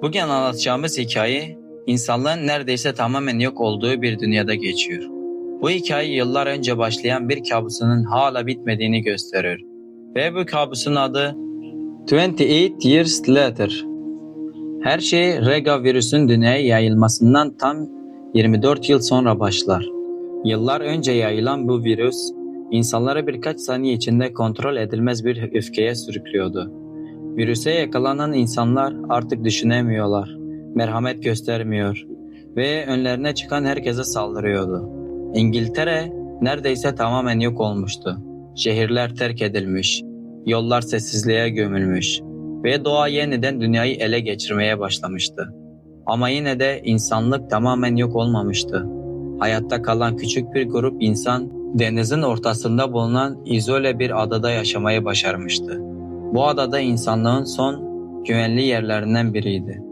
Bugün anlatacağımız hikaye, insanlığın neredeyse tamamen yok olduğu bir dünyada geçiyor. Bu hikaye yıllar önce başlayan bir kabusunun hala bitmediğini gösterir. Ve bu kabusun adı 28 Years Later. Her şey Rega virüsün dünyaya yayılmasından tam 24 yıl sonra başlar. Yıllar önce yayılan bu virüs, insanları birkaç saniye içinde kontrol edilmez bir öfkeye sürüklüyordu. Virüse yakalanan insanlar artık düşünemiyorlar, merhamet göstermiyor ve önlerine çıkan herkese saldırıyordu. İngiltere neredeyse tamamen yok olmuştu. Şehirler terk edilmiş, yollar sessizliğe gömülmüş ve doğa yeniden dünyayı ele geçirmeye başlamıştı. Ama yine de insanlık tamamen yok olmamıştı. Hayatta kalan küçük bir grup insan denizin ortasında bulunan izole bir adada yaşamayı başarmıştı. Bu adada insanlığın son güvenli yerlerinden biriydi.